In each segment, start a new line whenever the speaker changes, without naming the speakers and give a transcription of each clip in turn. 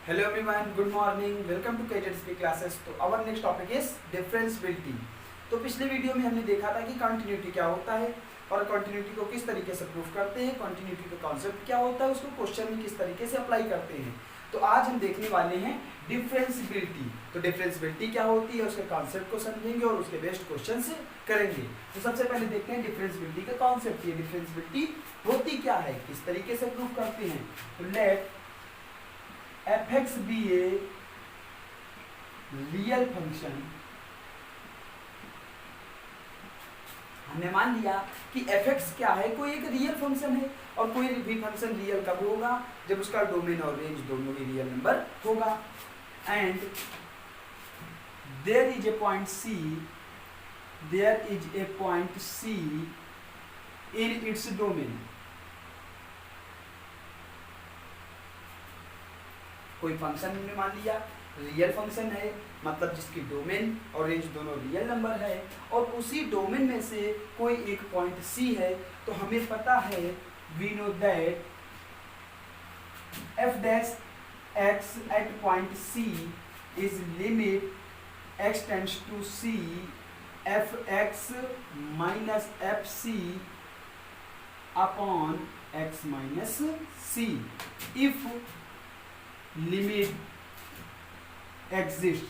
Hello everyone, good morning. Welcome to KZSP classes. तो our next topic is differentiability. तो पिछले video में हमने देखा था कि कंटिन्यूटी क्या होता है और कंटिन्यूटी को किस तरीके से प्रूफ करते हैं, कंटिन्यूटी का कॉन्सेप्ट क्या होता है, उसको क्वेश्चन में किस तरीके से अप्लाई करते हैं। तो आज हम देखने वाले हैं डिफरेंशियबिलिटी। तो डिफरेंशियबिलिटी क्या होती है, उसके कॉन्सेप्ट को समझेंगे और उसके बेस्ड क्वेश्चन से करेंगे। तो सबसे पहले देखते हैं डिफरेंशियबिलिटी का कॉन्सेप्ट। ये डिफरेंशियबिलिटी होती क्या है, किस तरीके से प्रूफ करते हैं। तो let fx be a real function. हमने मान लिया कि fx क्या है, कोई एक रियल फंक्शन है और कोई भी फंक्शन रियल कब होगा, जब उसका डोमेन और रेंज दोनों ही रियल नंबर होगा। And there is a point c, there is a point c in its domain. कोई फंक्शन हमने मान लिया रियल फंक्शन है, मतलब जिसकी डोमेन और रेंज दोनों रियल नंबर है, और उसी डोमेन में से कोई एक पॉइंट c है। तो हमें पता है, we know that f dash x at point c is limit x tends to c fx minus fc upon x minus c if limit exist.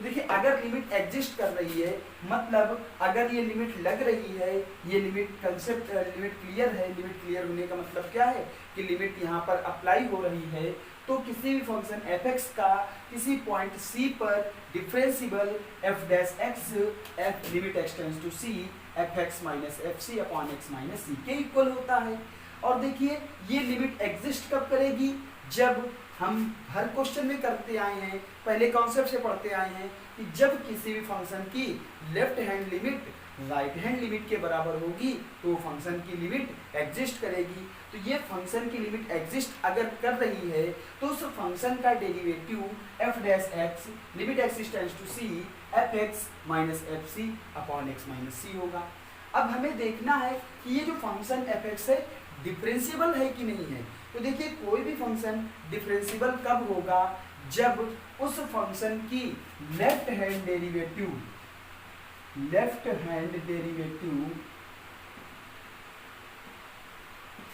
देखिए, अगर लिमिट एग्जिस्ट कर रही है, मतलब अगर ये लिमिट लग रही है, ये लिमिट कंसेप्ट लिमिट क्लियर है। लिमिट क्लियर होने का मतलब क्या है कि लिमिट यहाँ पर अप्लाई हो रही है। तो किसी भी फंक्शन fx का किसी पॉइंट c पर differentiable f dash x f limit x tends to c fx minus fc upon x minus c के इक्वल होता है। और देखिए, ये लिमिट एग्जिस्ट कब करेगी, जब हम हर क्वेश्चन में करते आए हैं, पहले कॉन्सेप्ट से पढ़ते आए हैं कि जब किसी भी फंक्शन की left hand limit right hand limit के बराबर होगी तो वो फंक्शन की लिमिट एग्जिस्ट करेगी। तो ये फंक्शन की लिमिट एग्जिस्ट अगर कर रही है तो उस फंक्शन का derivative f dash x limit x tends to c fx minus fc upon x minus c होगा। अब हमें देखना है कि ये जो फंक्शन fx है डिफरेंशियबल है कि नहीं है। तो देखिए, कोई भी फंक्शन डिफरेंशियबल कब होगा, जब उस फंक्शन की left hand derivative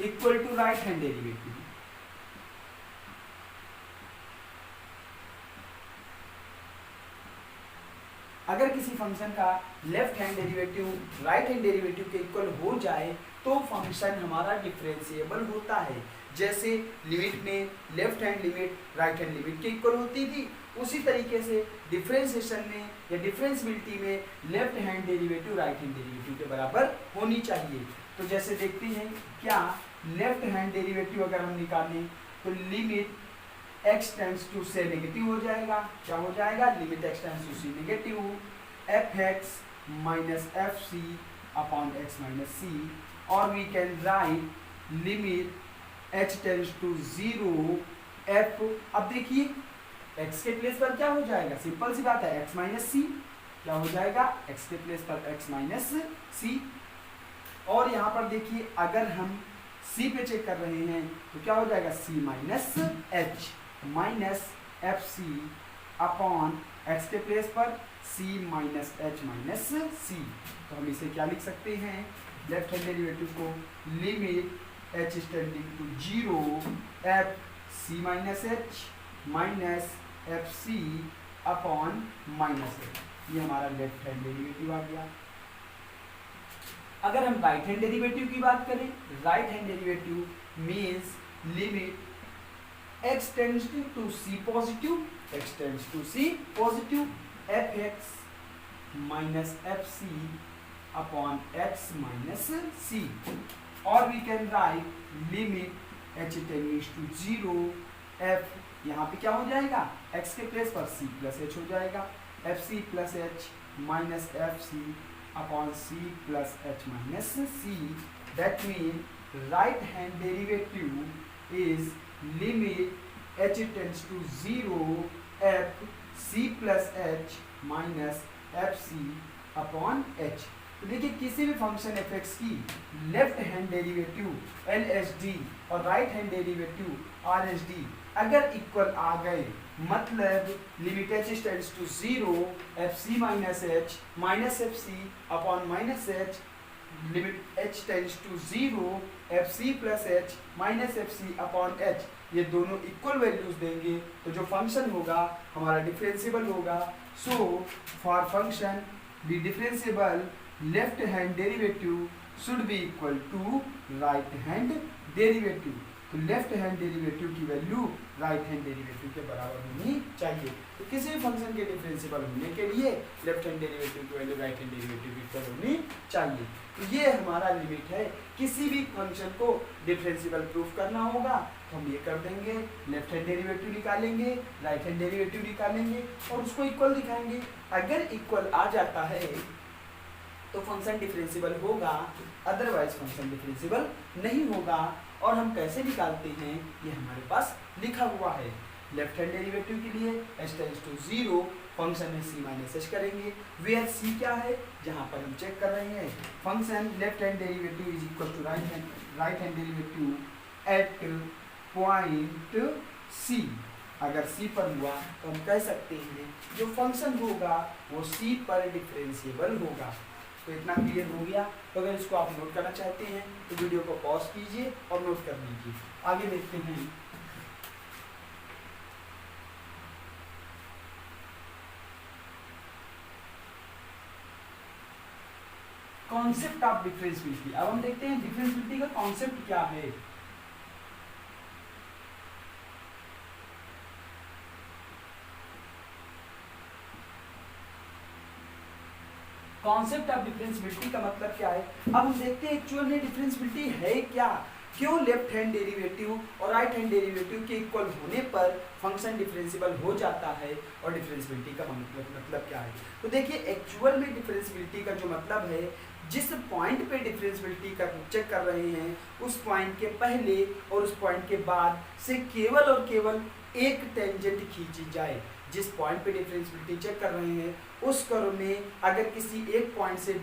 equal to right hand derivative. अगर किसी फंक्शन का left hand derivative right hand derivative के इक्वल हो जाए तो फंक्शन हमारा डिफरेंशिएबल होता है। जैसे लिमिट में left hand limit right hand limit के इक्वल होती थी, उसी तरीके से डिफरेंशिएशन में या डिफरेंशियबिलिटी में left hand derivative right hand derivative के बराबर होनी चाहिए। तो जैसे देखते हैं, क्या लेफ्ट हैंड डेरिवेटिव अगर हम निकालें तो लिमिट x टेंड्स टू से नेगेटिव हो जाएगा। क्या हो जाएगा, limit x tends to c negative fx minus fc upon x minus c। और we can write limit h tends to 0 f। अब देखिए, x के प्लेस पर क्या हो जाएगा, सिंपल सी बात है, x माइनस c। क्या हो जाएगा, x के प्लेस पर x माइनस c। और यहाँ पर देखिए, अगर हम c पे चेक कर रहे हैं तो क्या हो जाएगा, c minus h minus fc upon x के प्लेस पर c minus h minus c। तो हम इसे क्या लिख सकते हैं, लेफ्ट हैंड डेरिवेटिव को limit h tending to 0 f c minus h minus fc upon minus h। ये हमारा लेफ्ट हैंड डेरिवेटिव आ गया। अगर हम राइट हैंड डेरिवेटिव की बात करें, right hand derivative means limit x tends to c positive fx minus fc upon x minus c। और we can write limit h tends to 0 f, यहाँ पे क्या हो जाएगा, x के प्लेस पर c प्लस h हो जाएगा, fc plus h minus fc upon c plus h minus c। That mean right hand derivative is limit h tends to 0 f c plus h minus fc upon h। तो देखिए किसी भी function F X की left hand derivative L H D और right hand derivative R H D अगर equal आ गए, मतलब limit H tends to 0 F C minus F C upon minus h, limit H tends to 0 F c plus H minus F C upon h, ये दोनों equal values देंगे तो जो function होगा हमारा डिफरेंशिएबल होगा। So for function the differentiable left hand derivative should be equal to right hand derivative. तो left hand derivative की वैल्यू राइट हैंड डेरिवेटिव के बराबर होनी चाहिए। तो किसी भी फंक्शन के डिफरेंशिएबल होने के लिए लेफ्ट हैंड डेरिवेटिव की वैल्यू राइट हैंड डेरिवेटिव की इक्वल होनी चाहिए। तो ये हमारा लिमिट है। किसी भी फंक्शन को डिफरेंशिएबल प्रूफ करना होगा तो हम ये कर देंगे, लेफ्ट हैंड डेरिवेटिव निकालेंगे, राइट हैंड डेरिवेटिव निकालेंगे और उसको इक्वल दिखाएंगे। अगर इक्वल आ जाता है तो फंक्शन डिफरेंशिएबल होगा, अदरवाइज फंक्शन डिफरेंशिएबल नहीं होगा। और हम कैसे निकालते हैं ये हमारे पास लिखा हुआ है। लेफ्ट हैंड डेरिवेटिव के लिए h टेंड्स टू 0, फंक्शन में c माइनस एच करेंगे, वेयर c क्या है जहाँ पर हम चेक कर रहे हैं। Function left hand derivative is equal to right hand derivative at point c। अगर c पर हुआ तो हम कह सकते हैं जो फंक्शन होगा वो c पर डिफरेंशिएबल होगा। तो इतना क्लियर हो गया। तो अगर इसको आप नोट करना चाहते हैं तो वीडियो को पॉज कीजिए और नोट कर लीजिए। आगे देखते हैं। Concept of differentiability. अब हम देखते हैं डिफरेंशिएबिलिटी का कॉन्सेप्ट क्या है। कॉन्सेप्ट ऑफ डिफरेंशिएबिलिटी का मतलब क्या है। अब हम देखते हैं एक्चुअल में डिफरेंशिएबिलिटी है क्या, क्यों लेफ्ट हैंड डेरिवेटिव और राइट हैंड डेरिवेटिव के इक्वल होने पर फंक्शन डिफरेंशिएबल हो जाता है और डिफरेंशिएबिलिटी का मतलब क्या है। तो देखिए एक्चुअल में डिफरेंशिएबिलिटी का जो मतलब है, जिस पॉइंट पे डिफरेंशिएबिलिटी का चेक कर रहे हैं उस पॉइंट के पहले और उस पॉइंट के बाद से केवल और केवल एक टेंजेंट खींची जाए। जिस पॉइंट पे डिफरेंशिएबिलिटी चेक कर रहे हैं उस कर्व में अगर किसी एक पॉइंट से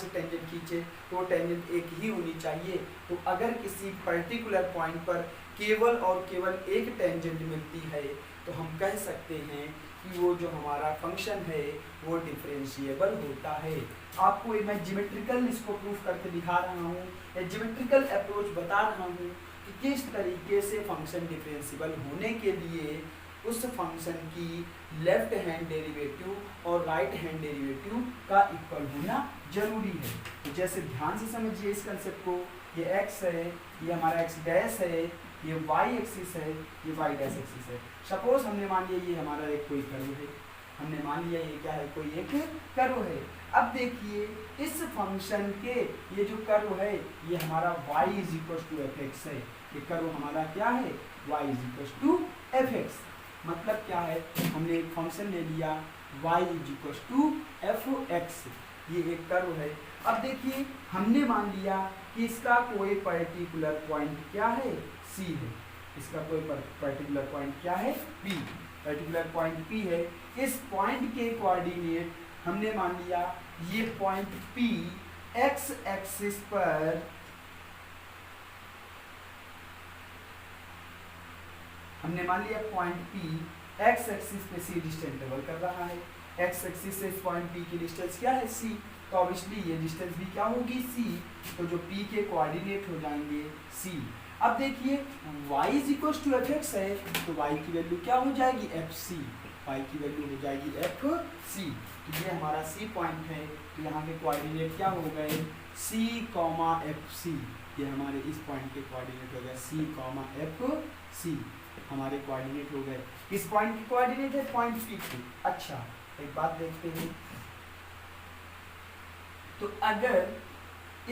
टेंजेंट खींचे तो वो टेंजेंट एक ही होनी चाहिए। तो अगर किसी पर्टिकुलर पॉइंट पर केवल और केवल एक टेंजेंट मिलती है तो हम कह सकते हैं कि वो जो हमारा फंक्शन है वो डिफरेंशिएबल होता है। आपको मैं ज्योमेट्रिकल इसको प्रूफ करके दिखा रहा हूँ, ज्योमेट्रिकल अप्रोच बता रहा हूँ कि किस तरीके से फंक्शन डिफरेंशिएबल होने के लिए उस फंक्शन की लेफ्ट हैंड डेरिवेटिव और राइट हैंड डेरिवेटिव का इक्वल होना जरूरी है। तो जैसे ध्यान से समझिए इस कंसेप्ट को। ये x है, ये हमारा x डैश है, ये y एक्सिस है, ये y डैश एक्सिस है। सपोज हमने मान लिया ये हमारा एक कोई कर्व है, हमने मान लिया ये क्या है, कोई एक कर्व है। अब देखिए इस फंक्शन के ये जो कर्व है ये हमारा y is equal to f x है। ये कर्व हमारा क्या है, y is equal to f x. मतलब क्या है, हमने एक फंक्शन ले लिया y is equal to f x, ये एक कर्व है। अब देखिए हमने मान लिया कि इसका कोई पर्टिकुलर पॉइंट क्या है, c है। इसका कोई पर्टिकुलर पॉइंट क्या है, p, पर्टिकुलर पॉइंट p है। इस पॉइंट के कोऑर्डिनेट हमने मान लिया ये पॉइंट p x एक्सिस पर हमने मान लिया पॉइंट P x एक्सिस पे c डिस्टेंस ट्रेवल कर रहा है। x एक्सिस से इस पॉइंट P की डिस्टेंस क्या है, c। तो ऑब्वियसली ये डिस्टेंस भी क्या होगी, c। तो जो P के कोऑर्डिनेट हो जाएंगे c। अब देखिए y is equal to f x है तो y की वैल्यू क्या हो जाएगी, fc। y की वैल्यू हो जाएगी fc। तो ये हमारा c पॉइंट है। तो यहाँ के कोऑर्डिनेट क्या हो गए, c, fc। ये हमारे इस पॉइंट के कोऑर्डिनेट हो गए c, fc हमारे कोऑर्डिनेट हो गए। इस पॉइंट की कोऑर्डिनेट है पॉइंट P की। अच्छा एक बात देखते हैं, तो अगर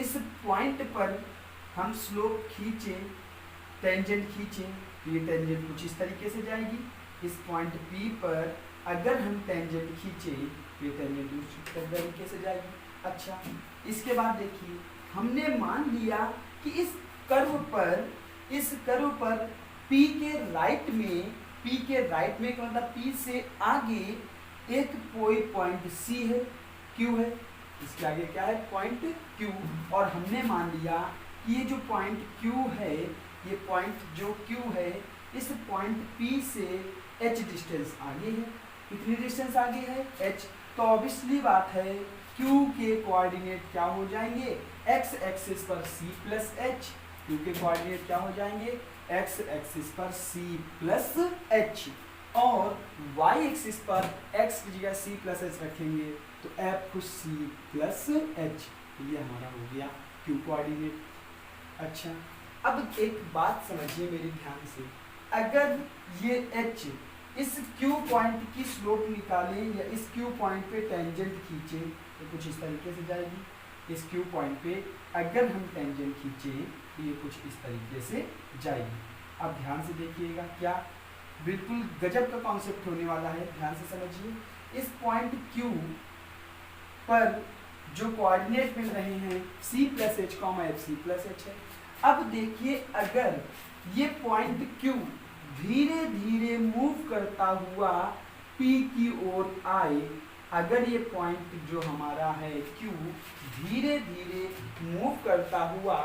इस पॉइंट पर हम स्लोप खींचे, टेंजेंट खींचे, तो ये टेंजेंट कुछ इस तरीके से जाएगी। इस पॉइंट P पर अगर हम टेंजेंट खींचे तो ये टेंजेंट उस तरीके से जाएगी। अच्छा इसके बाद देखिए हमने मान लिया कि इस कर्व पर P के राइट में मतलब P से आगे एक कोई पॉइंट C है, Q है। इसके आगे क्या है, पॉइंट Q, और हमने मान लिया कि ये जो पॉइंट Q है, ये पॉइंट जो Q है, इस पॉइंट P से h डिस्टेंस आगे है। कितनी डिस्टेंस आगे है, h। तो ऑब्वियसली बात है Q के कोऑर्डिनेट क्या हो जाएंगे, x एक्सिस पर c प्लस h। Q के कोऑर्डिनेट क्या हो जाएंगे, x एक्सिस पर c प्लस h, और y एक्सिस पर x की जगह c प्लस h रखेंगे तो f c प्लस h, ये हमारा हो गया Q कोऑर्डिनेट। अच्छा, अब एक बात समझिए मेरे ध्यान से, अगर ये h इस Q पॉइंट की स्लोप निकालें या इस Q पॉइंट पे टेंजेंट खींचें तो कुछ इस तरीके से जाएगी। इस Q पॉइंट पे अगर हम टेंजेंट खींचें तो ये कुछ इस तरीके से जाएगी। अब ध्यान से देखिएगा, क्या बिल्कुल गजब का कॉन्सेप्ट होने वाला है, ध्यान से समझिए। इस पॉइंट Q पर जो कोऑर्डिनेट मिल रहे हैं c plus h comma f c plus h है। अब देखिए, अगर ये पॉइंट Q धीरे धीरे मूव करता हुआ P की ओर आए, अगर ये पॉइंट जो हमारा है Q धीरे धीरे मूव करता हुआ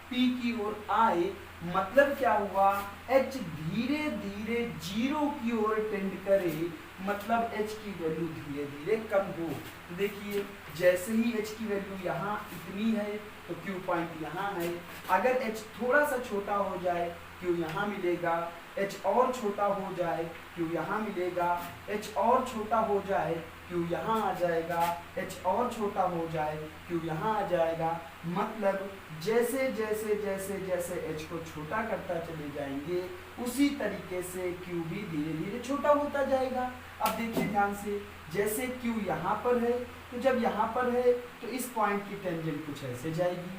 P की ओर आए, मतलब क्या हुआ, H धीरे धीरे जीरो की ओर टेंड करे, मतलब H की वैल्यू धीरे धीरे कम हो। तो देखिए, जैसे ही H की वैल्यू यहाँ इतनी है तो Q पॉइंट यहाँ है। अगर H थोड़ा सा छोटा हो जाए Q यहाँ मिलेगा, H और छोटा हो जाए Q यहाँ मिलेगा, H और छोटा हो जाए Q यहाँ आ जाएगा, H और छोटा हो जाए Q यहाँ आ जाएगा। मतलब जैसे जैसे जैसे जैसे H को छोटा करता चले जाएंगे उसी तरीके से Q भी धीरे धीरे छोटा होता जाएगा। अब देखिए ध्यान से, जैसे Q यहाँ पर है तो जब यहाँ पर है तो इस पॉइंट की टेंजेंट कुछ ऐसे जाएगी।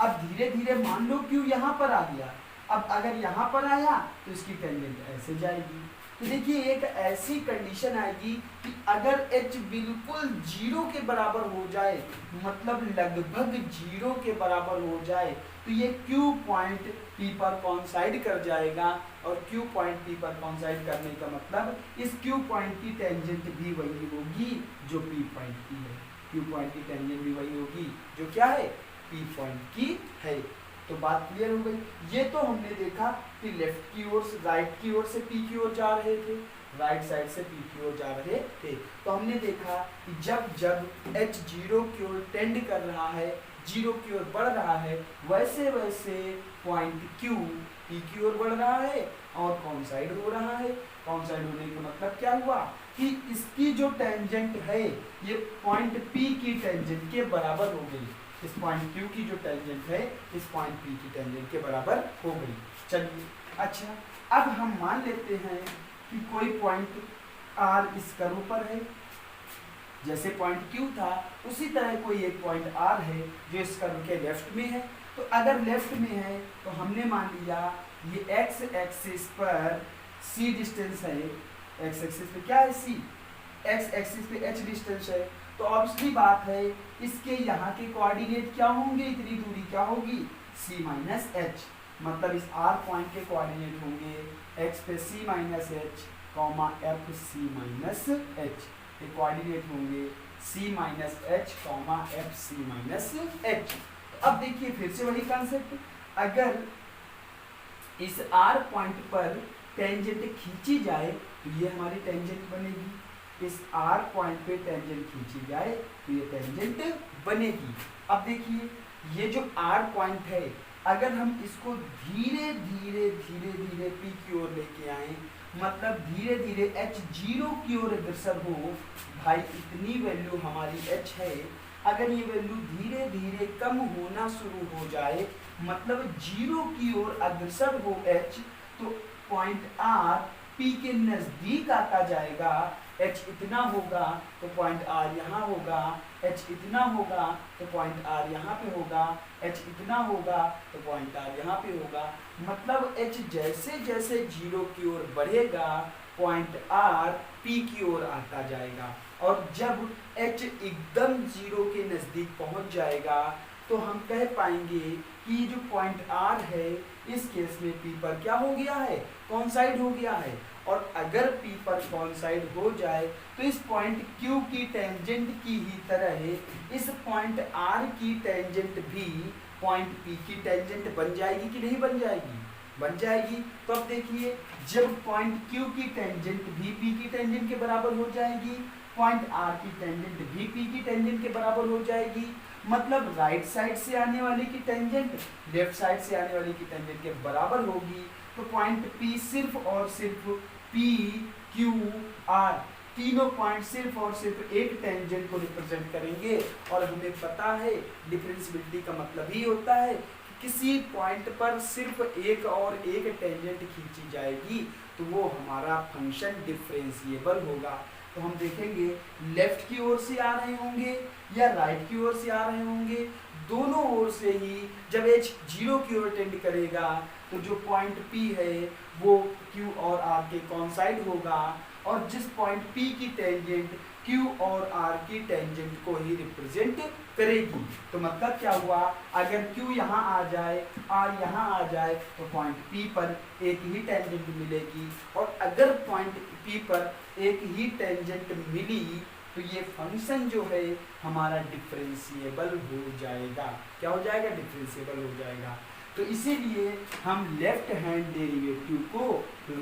अब धीरे धीरे मान लो Q यहाँ पर आ गया, अब अगर यहाँ पर आया तो इसकी टेंजेंट ऐसे जाएगी। तो देखिए, एक ऐसी कंडीशन आएगी कि अगर H बिल्कुल जीरो के बराबर हो जाए, मतलब लगभग जीरो के बराबर हो जाए, तो ये Q पॉइंट P पर कॉन्साइड कर जाएगा, और Q पॉइंट P पर कॉन्साइड करने का मतलब इस Q पॉइंट की टेंजेंट भी वही होगी जो P पॉइंट की है। Q पॉइंट की टेंजेंट भी वही होगी जो क्या है, P पॉइंट की है। तो बात क्लियर हो गई। ये तो हमने देखा कि लेफ्ट की ओर से, राइट की ओर से P की ओर जा रहे थे, राइट साइड से P की ओर जा रहे थे। तो हमने देखा कि जब जब H जीरो की ओर टेंड कर रहा है, जीरो की ओर बढ़ रहा है, वैसे वैसे पॉइंट Q P की ओर बढ़ रहा है और कॉन्साइड हो रहा है। कॉन्साइड होने का मतलब क्या हुआ कि इसकी जो टेंजेंट है ये पॉइंट P की टेंजेंट के बराबर हो गई। इस पॉइंट Q की जो टेंजेंट है इस पॉइंट P की टेंजेंट के बराबर हो गई। चलिए, अच्छा, अब हम मान लेते हैं कि कोई पॉइंट R इस कर्व पर है, जैसे पॉइंट Q था उसी तरह कोई एक पॉइंट R है जो इस कर्व के लेफ्ट में है। तो अगर लेफ्ट में है तो हमने मान लिया ये x एक्सिस पर c डिस्टेंस है, x एक्सिस पे क्या है c, x एक्सिस पे h डिस्टेंस है। तो ऑब्वियसली बात है इसके यहाँ के कोऑर्डिनेट क्या होंगे, इतनी दूरी क्या होगी, c माइनस h, मतलब इस r पॉइंट के कोऑर्डिनेट होंगे x पे c minus h comma f c minus h, ये कोऑर्डिनेट होंगे c minus h comma f c minus h। अब देखिए फिर से वही कॉन्सेप्ट, अगर इस r पॉइंट पर टेंजेंट खींची जाए तो ये हमारी टेंजेंट बनेगी, इस R पॉइंट पे टेंजेंट खींची जाए तो ये टेंजेंट बनेगी। अब देखिए, ये जो R पॉइंट है अगर हम इसको धीरे धीरे धीरे धीरे P की ओर लेके आए, मतलब धीरे धीरे H जीरो की ओर अग्रसर हो, भाई इतनी वैल्यू हमारी H है, अगर ये वैल्यू धीरे धीरे कम होना शुरू हो जाए, मतलब जीरो की ओर अग्रसर हो H, तो पॉइंट R P के नजदीक आता जाएगा। H इतना होगा तो पॉइंट R यहाँ होगा, H इतना होगा तो पॉइंट R यहाँ पे होगा, H इतना होगा तो पॉइंट R यहाँ पे होगा। मतलब H जैसे जैसे जीरो की ओर बढ़ेगा पॉइंट R P की ओर आता जाएगा, और जब H एकदम जीरो के नज़दीक पहुँच जाएगा तो हम कह पाएंगे कि जो पॉइंट R है इस केस में P पर क्या हो गया है, कॉन्साइड हो गया है। और अगर P पर कॉइंसाइड हो जाए तो इस पॉइंट Q की टेंजेंट की ही तरह इस पॉइंट R की टेंजेंट भी पॉइंट P की टेंजेंट बन जाएगी कि नहीं बन जाएगी? बन जाएगी। तो अब देखिए, जब पॉइंट Q की टेंजेंट भी P की टेंजेंट के बराबर हो जाएगी, पॉइंट R की टेंजेंट भी P की टेंजेंट के बराबर हो जाएगी, मतलब राइट साइड से आने वाली की टेंजेंट लेफ्ट साइड से आने वाली की टेंजेंट के बराबर होगी। तो पॉइंट P सिर्फ और सिर्फ P Q R तीनों पॉइंट सिर्फ और सिर्फ एक टेंजेंट को रिप्रेजेंट करेंगे। और हमें पता है डिफरेंशिएबिलिटी का मतलब ही होता है कि किसी पॉइंट पर सिर्फ एक और एक टेंजेंट खींची जाएगी तो वो हमारा फंक्शन डिफरेंशिएबल होगा। तो हम देखेंगे लेफ्ट की ओर से आ रहे होंगे या राइट की ओर से आ रहे होंगे, दोनों ओर से ही जब h 0 की ओर टेंड करेगा तो जो पॉइंट P है वो Q और R के कॉइंसाइड होगा, और जिस पॉइंट P की टेंजेंट Q और R की टेंजेंट को ही रिप्रेजेंट करेगी। तो मतलब क्या हुआ, अगर Q यहाँ आ जाए R यहाँ आ जाए तो पॉइंट P पर एक ही टेंजेंट मिलेगी, और अगर पॉइंट P पर एक ही टेंजेंट मिली तो ये फंक्शन जो है हमारा डिफरेंशिएबल हो जाएगा। क्या हो जाएगा? डिफरेंशिएबल हो जाएगा। तो इसीलिए हम लेफ्ट हैंड डेरिवेटिव को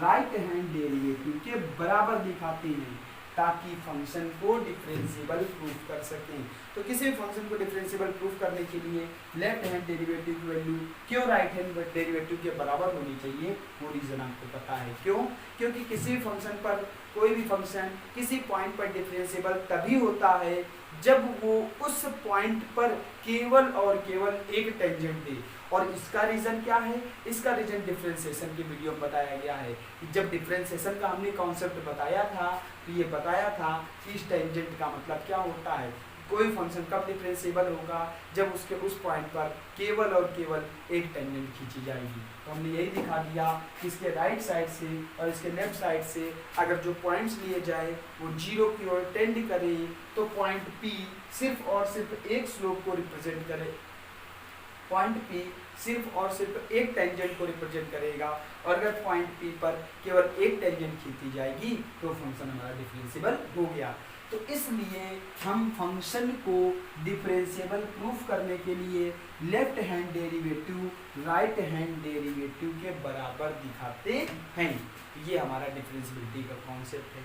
राइट हैंड डेरिवेटिव के बराबर दिखाते हैं ताकि फंक्शन को डिफरेंशिएबल प्रूफ कर सकें। तो किसी भी फंक्शन को डिफरेंशिएबल प्रूफ करने के लिए लेफ्ट हैंड डेरिवेटिव की वैल्यू क्यों राइट हैंड डेरिवेटिव के बराबर होनी चाहिए, वो रीजन आपको पता है। क्यों? क्योंकि किसी भी फंक्शन पर कोई भी फंक्शन किसी पॉइंट पर डिफरेंशिएबल तभी होता है जब वो उस पॉइंट पर केवल और केवल एक टेंजेंट दे। और इसका रीजन क्या है? इसका रीजन डिफरेंशिएशन की वीडियो में बताया गया है। जब डिफरेंशिएशन का हमने कॉन्सेप्ट बताया था तो ये बताया था कि इस टेंजेंट का मतलब क्या होता है। कोई फंक्शन कब डिफरेंशिएबल होगा? जब उसके उस पॉइंट पर केवल और केवल एक टेंजेंट खींची जाएगी। तो हमने यही दिखा दिया कि इसके राइट साइड से और इसके लेफ्ट साइड से अगर जो पॉइंट्स लिए जाए वो 0 की ओर टेंड करे तो पॉइंट P सिर्फ और सिर्फ एक स्लोप को रिप्रेजेंट करे, पॉइंट P सिर्फ और सिर्फ एक टेंजेंट को रिप्रेजेंट करेगा, और अगर पॉइंट P पर केवल एक टेंजेंट खींची जाएगी तो फंक्शन हमारा डिफरेंशिएबल हो गया। तो इसलिए हम फंक्शन को डिफरेंशिएबल प्रूफ करने के लिए left hand derivative right hand derivative के बराबर दिखाते हैं। ये हमारा डिफरेंशिएबिलिटी का कॉन्सेप्ट है।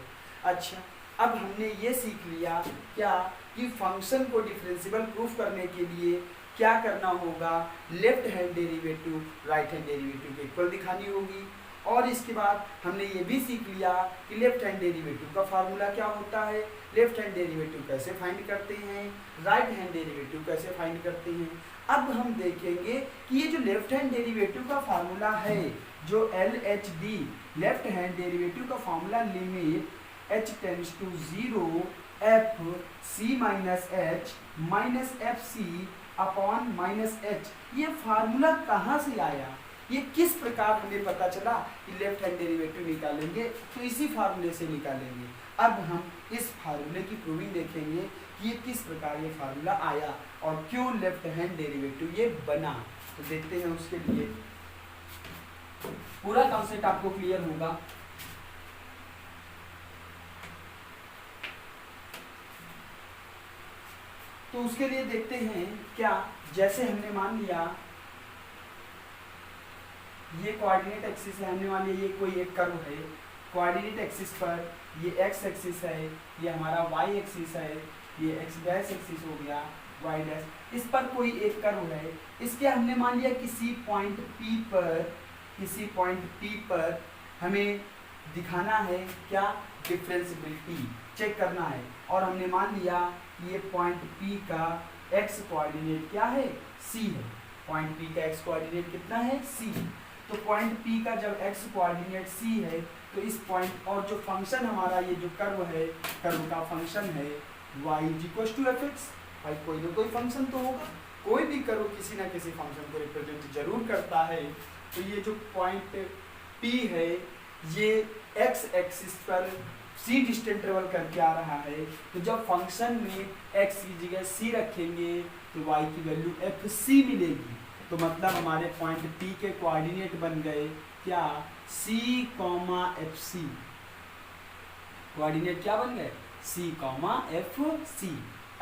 अच्छा, अब हमने ये सीख लिया क्या कि फंक्शन को डिफरेंशिएबल प्रूफ करने के लिए क्या करना होगा, left hand derivative right hand derivative के इक्वल दिखानी होगी। और इसके बाद हमने ये भी सीख लिया कि लेफ्ट हैंड डेरिवेटिव का फार्मूला क्या होता है, लेफ्ट हैंड डेरिवेटिव कैसे फाइंड करते हैं, राइट हैंड डेरिवेटिव कैसे फाइंड करते हैं। अब हम देखेंगे कि ये जो लेफ्ट हैंड डेरिवेटिव का फार्मूला है, जो LHD लेफ्ट हैंड डेरिवेटिव का formula limit h tends to 0 f c minus h minus F C upon minus h, ये फार्मूला कहाँ से आया, ये किस प्रकार हमें पता चला कि लेफ्ट हैंड डेरिवेटिव निकालेंगे तो इसी फार्मूले से निकालेंगे। अब हम इस फार्मूले की प्रूविंग देखेंगे कि ये किस प्रकार ये फार्मूला आया और क्यों लेफ्ट हैंड डेरिवेटिव ये बना। तो देखते हैं, उसके लिए पूरा कॉन्सेप्ट आपको क्लियर होगा। तो उसके लिए देखते हैं क्या, जैसे हमने मान लिया ये कोऑर्डिनेट एक्सिस है, हमने मान लिया ये कोई एक कर्व है, कोऑर्डिनेट एक्सिस पर ये एक्स एक्सिस है, ये हमारा वाई एक्सिस है, ये एक्स डैश एक्सिस हो गया, वाई डैश, इस पर कोई एक कर्व है। इसके हमने मान लिया किसी पॉइंट P पर हमें दिखाना है क्या, डिफरेंशिएबिलिटी चेक करना है। और हमने मान लिया कि ये पॉइंट P का x कोऑर्डिनेट क्या है, c है। पॉइंट P का x कोऑर्डिनेट कितना है, c। तो पॉइंट P का जब x कोऑर्डिनेट c है तो इस पॉइंट, और जो फंक्शन हमारा ये जो कर्व है, कर्व का फंक्शन है y = fx, भाई कोई ना कोई फंक्शन तो होगा, कोई भी कर्व किसी ना किसी फंक्शन को रिप्रेजेंट जरूर करता है। तो ये जो पॉइंट P है ये x एक्सिस पर c डिस्टेंस ट्रेवल करके आ रहा है, तो जब फंक्शन में x की जगह c रखेंगे तो y की वैल्यू fc मिलेगी। तो तो मतलब हमारे पॉइंट P के कोऑर्डिनेट बन गए क्या, C, FC। कोऑर्डिनेट क्या बन गए, C, FC।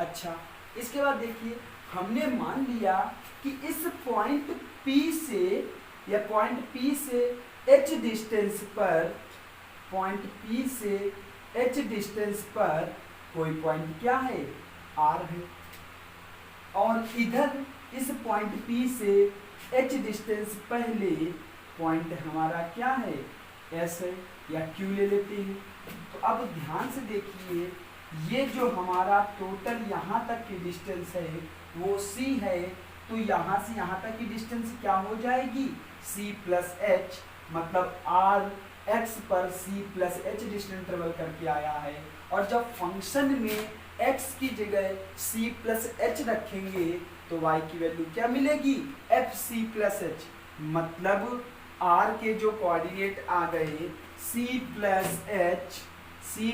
अच्छा, इसके बाद देखिए हमने मान लिया कि इस पॉइंट P से या पॉइंट P से H डिस्टेंस पर, पॉइंट P से H डिस्टेंस पर कोई पॉइंट क्या है, R है, और इधर इस पॉइंट P से H डिस्टेंस पहले पॉइंट हमारा क्या है, S है या Q ले लेते हैं। तो अब ध्यान से देखिए, ये जो हमारा टोटल यहाँ तक की डिस्टेंस है वो C है, तो यहाँ से यहाँ तक की डिस्टेंस क्या हो जाएगी, C प्लस H, मतलब R x पर C plus H distance travel करके आया है। और जब फंक्शन में x की जगह C प्लस H रखेंगे तो y की वैल्यू क्या मिलेगी, FC प्लस H, मतलब R के जो कोऑर्डिनेट आ गए C plus H, F C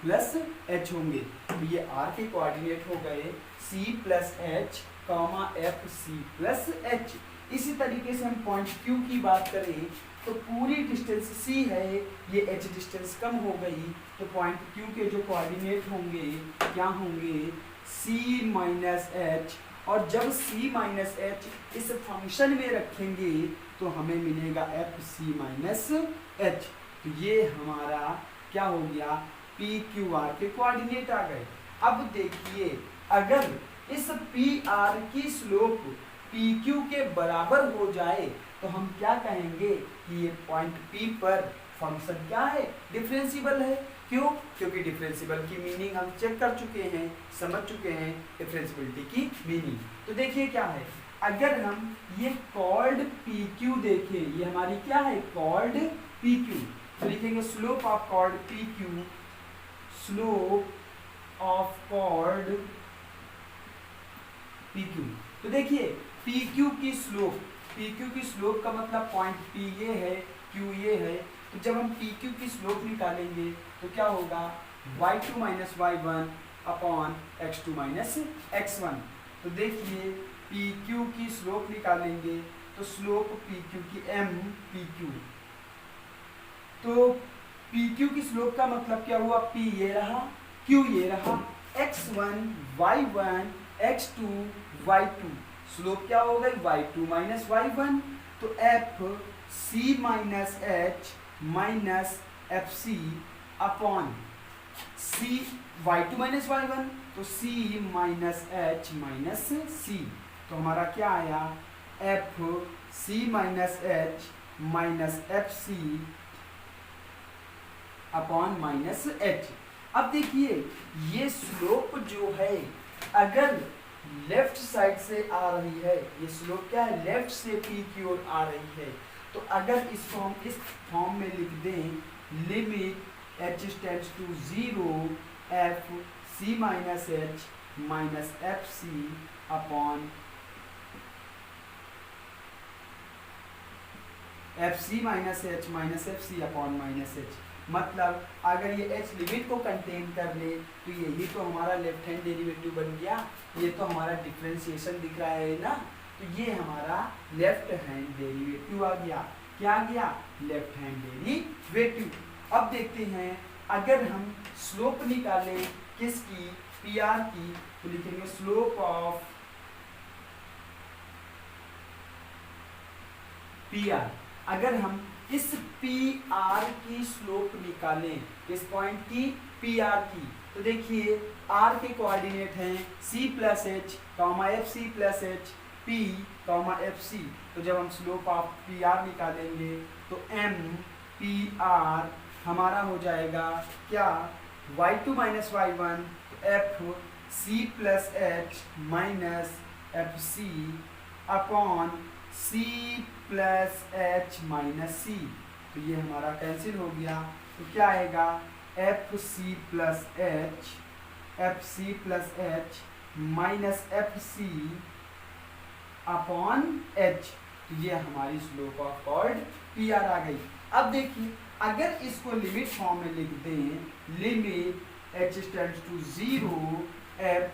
plus H होंगे। तो ये R के कोऑर्डिनेट हो गए C plus H, F C plus H। इसी तरीके से हम पॉइंट Q की बात करें तो पूरी डिस्टेंस C है, ये H डिस्टेंस कम हो गई, तो पॉइंट Q के जो कोऑर्डिनेट होंगे क्या होंगे, C माइनस H, और जब C माइनस H इस फंक्शन में रखेंगे तो हमें मिलेगा FC माइनस H। तो ये हमारा क्या हो गया, PQR के कोऑर्डिनेट आ गए। अब देखिए अगर इस PR की स्लोप PQ के बराबर हो जाए तो हम क्या कहेंगे कि ये पॉइंट P पर फंक्शन क्या है, डिफरेंशिएबल है। क्यों, क्योंकि डिफरेंशिएबल की मीनिंग हम चेक कर चुके हैं, समझ चुके हैं डिफरेंशिएबिलिटी की मीनिंग। तो देखिए क्या है, अगर हम ये कॉल्ड PQ देखें, ये हमारी क्या है, कॉल्ड PQ, तो लिखेंगे slope of called PQ, slope of called PQ। तो देखिए PQ की स्लोप का मतलब पॉइंट P ये है, Q ये है, तो जब हम PQ की स्लोप निकालेंगे तो क्या होगा, y2 minus y1 upon x2 minus x1। तो देखिए PQ की स्लोप निकालेंगे तो स्लोप PQ की MPQ, तो PQ की स्लोप का मतलब क्या हुआ, P ये रहा, Q ये रहा, x1 y1 x2 y2, slope क्या हो गई, y2 माइनस y1, तो F C minus H minus FC upon C, y2 minus y1 तो C minus H minus C, तो हमारा क्या आया, F C minus H minus FC upon minus H। अब देखिए ये स्लोप जो है अगर लेफ्ट साइड से आ रही है, ये स्लोप क्या है, लेफ्ट से P की ओर आ रही है, तो अगर इसको हम इस फॉर्म में लिख दें, limit H tends to 0 F C minus H minus FC upon FC minus H minus FC upon minus H, मतलब अगर ये H लिमिट को कंटेन कर ले तो यही तो हमारा लेफ्ट हैंड डेरिवेटिव बन गया, ये तो हमारा डिफरेंशिएशन दिख रहा है ना, तो ये हमारा लेफ्ट हैंड डेरिवेटिव आ गया, क्या आ गया, लेफ्ट हैंड डेरिवेटिव। अब देखते हैं अगर हम स्लोप निकालें किसकी, PR की, तो लिखेंगे स्लोप ऑफ PR। अगर हम इस PR की स्लोप निकालें, इस पॉइंट की PR की, तो देखिए R के कोऑर्डिनेट हैं C plus H, FC plus H, P, FC, तो जब हम स्लोप ऑफ PR निकालेंगे तो MPR हमारा हो जाएगा क्या, y2 minus y1 F C plus H minus FC upon C plus H minus C, तो ये हमारा कैंसिल हो गया, तो क्या आएगा, FC plus H minus FC upon H, तो ये हमारी स्लोप ऑफ कॉर्ड PR आ गई। अब देखिए अगर इसको लिमिट फॉर्म में लिख दें, limit H tends to 0 F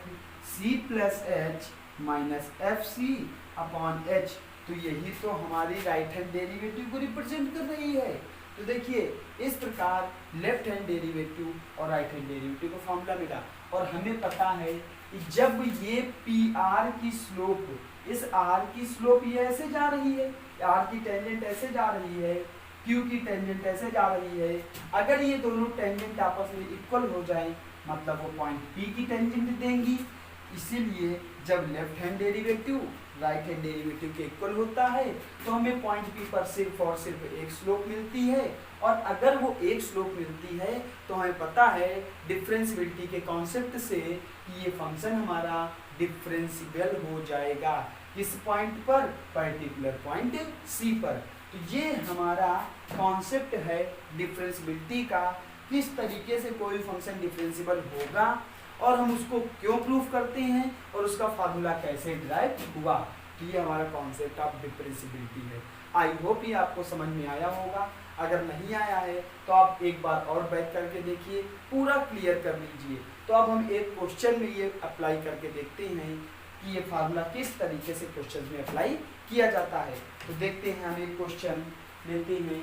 C plus H minus F C upon h. तो यही तो हमारी राइट हैंड डेरिवेटिव को रिप्रेजेंट कर रही है। तो देखिए इस प्रकार लेफ्ट हैंड डेरिवेटिव और राइट हैंड डेरिवेटिव का फॉर्मूला मिला। और हमें पता है कि जब ये पी आर की स्लोप, इस आर की स्लोप ये ऐसे जा रही है, आर की टेंजेंट ऐसे जा रही है, क्यू की टेंजेंट ऐसे जा रही है, अगर ये दोनों टेंजेंट आपस में इक्वल हो जाए मतलब वो पॉइंट पी की टेंजेंट देंगी। इसीलिए जब left hand derivative right hand derivative के इक्वल होता है तो हमें पॉइंट पी पर सिर्फ और सिर्फ एक स्लोप मिलती है। और अगर वो एक स्लोप मिलती है तो हमें पता है डिफरेंशियबिलिटी के कॉन्सेप्ट से कि ये फंक्शन हमारा डिफरेंशिएबल हो जाएगा किस पॉइंट पर, पर्टिकुलर पॉइंट सी पर। तो ये हमारा कॉन्सेप्ट है डिफरेंशियबिलिटी का, किस तरीके से कोई फंक्शन डिफरेंशिएबल होगा और हम उसको क्यों प्रूफ करते हैं और उसका फार्मूला कैसे डिराइव हुआ। तो ये हमारा कॉन्सेप्ट ऑफ डिफरेंशिएबिलिटी है। आई होप ये आपको समझ में आया होगा। अगर नहीं आया है तो आप एक बार और बैक करके देखिए, पूरा क्लियर कर लीजिए। तो अब हम एक क्वेश्चन में ये अप्लाई करके देखते हैं कि ये फार्मूला किस तरीके से क्वेश्चन में अप्लाई किया जाता है। तो देखते हैं, हम एक क्वेश्चन लेते हैं।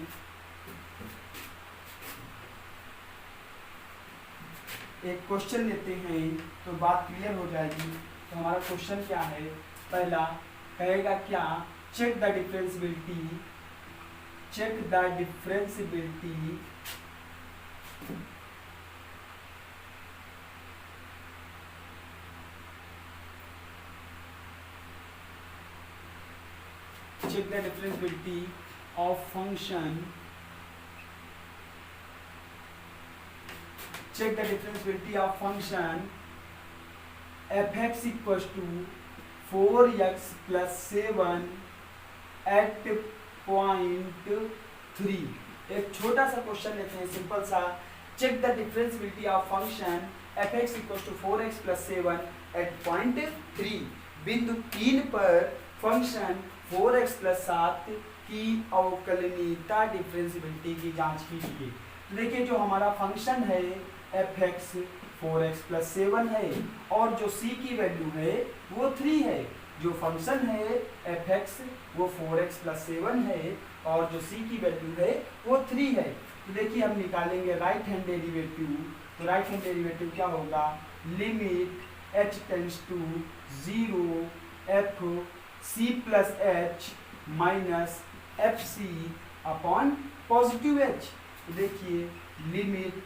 एक क्वेश्चन लेते हैं तो बात क्लियर हो जाएगी। तो हमारा क्वेश्चन क्या है, पहला कहेगा क्या, check the differentiability, check the differentiability check the differentiability of function, check the differentiability of function fx equals to 4x plus 7 at point 3। एक छोटा सा क्वेश्चन लेते हैं सिंपल सा, check the differentiability of function fx equals to 4x plus 7 at point 3। बिंदु 3 पर function 4x plus 7 की अवकलनीयता differentiability की जांच कीजिए। देखिए जो हमारा फंक्शन है fx 4x plus 7 है और जो c की वैल्यू है वो 3 है। जो फंक्शन है fx वो 4x plus 7 है और जो c की वैल्यू है वो 3 है। तो देखिए हम निकालेंगे राइट हैंड डेरिवेटिव। तो राइट हैंड डेरिवेटिव क्या होगा, limit h tends to 0 f c plus H minus F C upon positive H. देखिए limit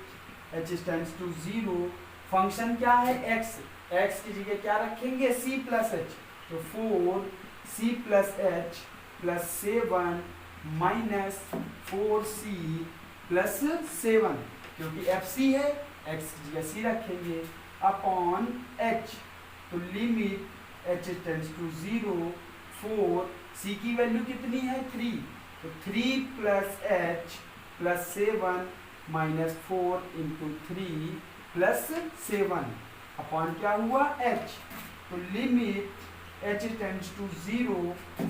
h tends to 0, function क्या है x, x की जगह क्या रखेंगे c प्लस एच। तो 4c plus h plus 7 minus 4c plus 7, क्योंकि F C है x की जगह c रखेंगे अपॉन h। तो limit h tends to 0, 4 c की वैल्यू कितनी है 3, तो 3 plus h plus 7 minus 4 into 3 plus 7 upon क्या हुआ h। तो लिमिट h टेंड्स टू 0,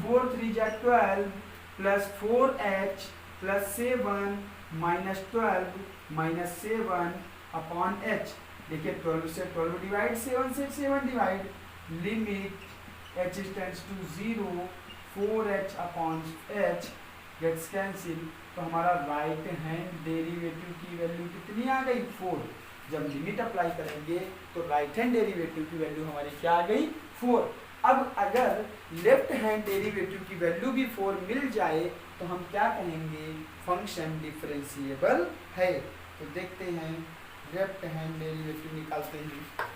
4 3 जा 12 plus 4h plus 7 minus 12 minus 7 upon h। देखिए 12 से 12 डिवाइड, 7 से 7 divide, limit h tends to 0, 4h upon h gets cancel. तो हमारा राइट हैंड डेरिवेटिव की वैल्यू कितनी आ गई 4। जब लिमिट अप्लाई करेंगे तो राइट हैंड डेरिवेटिव की वैल्यू हमारी क्या आ गई 4। अब अगर लेफ्ट हैंड डेरिवेटिव की वैल्यू भी 4 मिल जाए तो हम क्या कहेंगे, फंक्शन डिफरेंशिएबल है। तो देखते हैं लेफ्ट हैंड डेरिवेटिव निकालते हैं।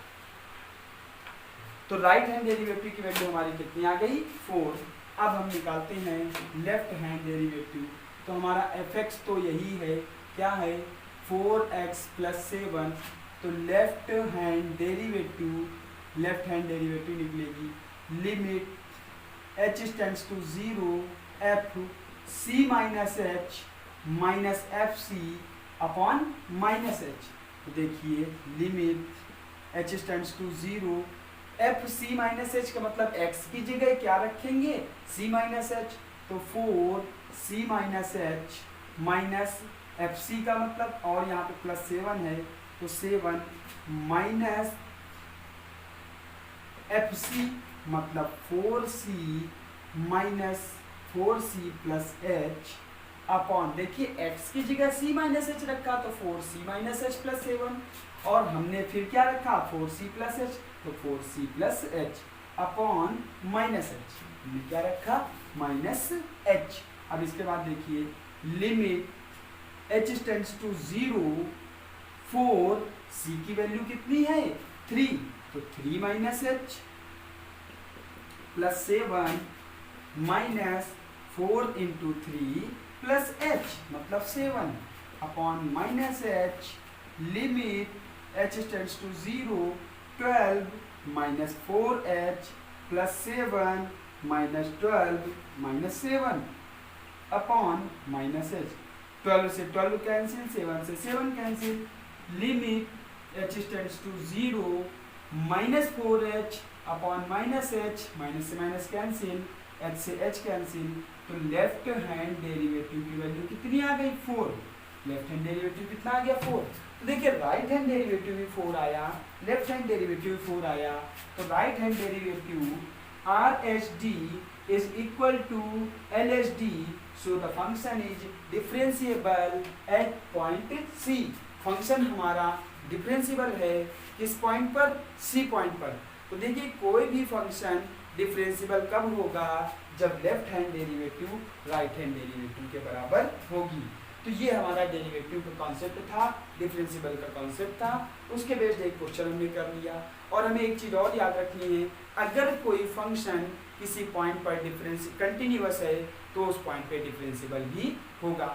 तो राइट हैंड डेरिवेटिव की वैल्यू हमारी कितनी आ गई 4। अब हम निकालते हैं लेफ्ट हैंड डेरिवेटिव। तो हमारा fx तो यही है, क्या है 4x प्लस 7। तो लेफ्ट हैंड डेरिवेटिव निकलेगी limit h tends to 0 f c minus h minus F C upon minus h. तो देखिए limit h tends to 0, F C minus h का मतलब x की जगह क्या रखेंगे c माइनस एच। तो 4 c minus h minus F c का मतलब, और यहाँ पे प्लस 7 है तो 7 माइनस एफ सी मतलब 4c minus 4c plus h upon, देखिए x की जगह c माइनस एच रखा तो 4c माइनस एच प्लस 7 और हमने फिर क्या रखा 4c प्लस एच तो 4c plus h upon minus h, हमने क्या रखा माइनस एच। अब इसके बाद देखिए limit h tends to 0 4 c की वैल्यू कितनी है 3 तो 3 minus h plus 7 minus 4 into 3 plus h मतलब 7 upon minus h limit h tends to 0 12 minus 4h plus 7 minus 12 minus 7 upon minus h, 12 से 12 कैंसिल 7 से 7 cancel limit h tends to 0 minus 4h upon minus h, minus से minus cancel h से h cancel, तो left hand derivative की value कितनी आ गई 4, left hand derivative कितना आ गया 4। तो देखिए राइट हैंड डेरिवेटिव भी 4 आया, लेफ्ट हैंड डेरिवेटिव भी 4 आया, तो right hand derivative RHD is equal to LHD, so the function is differentiable at point C। Function हमारा डिफरेंशिएबल है किस पॉइंट पर C पॉइंट पर। तो देखिए कोई भी फंक्शन डिफरेंशिएबल कब होगा जब left hand derivative right hand derivative के बराबर होगी। तो ये हमारा डेरिवेटिव का कॉन्सेप्ट था, डिफरेंशिएबल का कॉन्सेप्ट था, उसके बेस्ड एक क्वेश्चन हमने कर लिया। और हमें एक चीज़ और याद रखनी है, अगर कोई फंक्शन किसी पॉइंट पर कंटिन्यूअस है तो उस पॉइंट पे डिफरेंशिएबल भी होगा।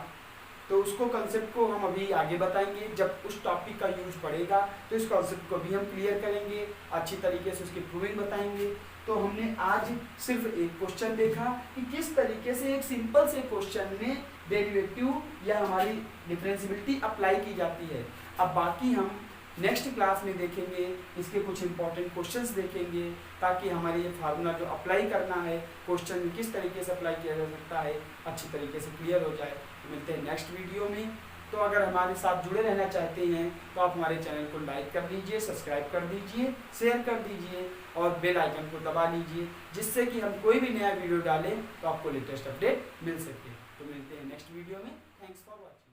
तो उसको कंसेप्ट को हम अभी आगे बताएंगे, जब उस टॉपिक का यूज पड़ेगा तो इस कॉन्सेप्ट को भी हम क्लियर करेंगे, अच्छी तरीके से उसकी प्रूविंग बताएंगे। तो हमने आज सिर्फ एक क्वेश्चन देखा कि किस तरीके से एक सिंपल से क्वेश्चन में डेरिवेटिव या हमारी डिफरेंशिएबिलिटी अप्लाई की जाती है। अब बाकी हम नेक्स्ट क्लास में देखेंगे, इसके कुछ इंपॉर्टेंट क्वेश्चंस देखेंगे ताकि हमारे ये फार्मूला जो अप्लाई करना है क्वेश्चन में किस तरीके से अप्लाई किया जा सकता है अच्छी तरीके से क्लियर हो जाए। तो मिलते हैं नेक्स्ट वीडियो में। तो अगर हमारे साथ जुड़े रहना चाहते हैं तो आप हमारे चैनल को लाइक कर दीजिए, सब्सक्राइब कर दीजिए, शेयर कर दीजिए और बेल आइकन को दबा लीजिए, जिससे कि हम कोई भी नया वीडियो डालें तो आपको लेटेस्ट अपडेट मिल सके। तो मिलते हैं नेक्स्ट वीडियो में। Thanks for watching.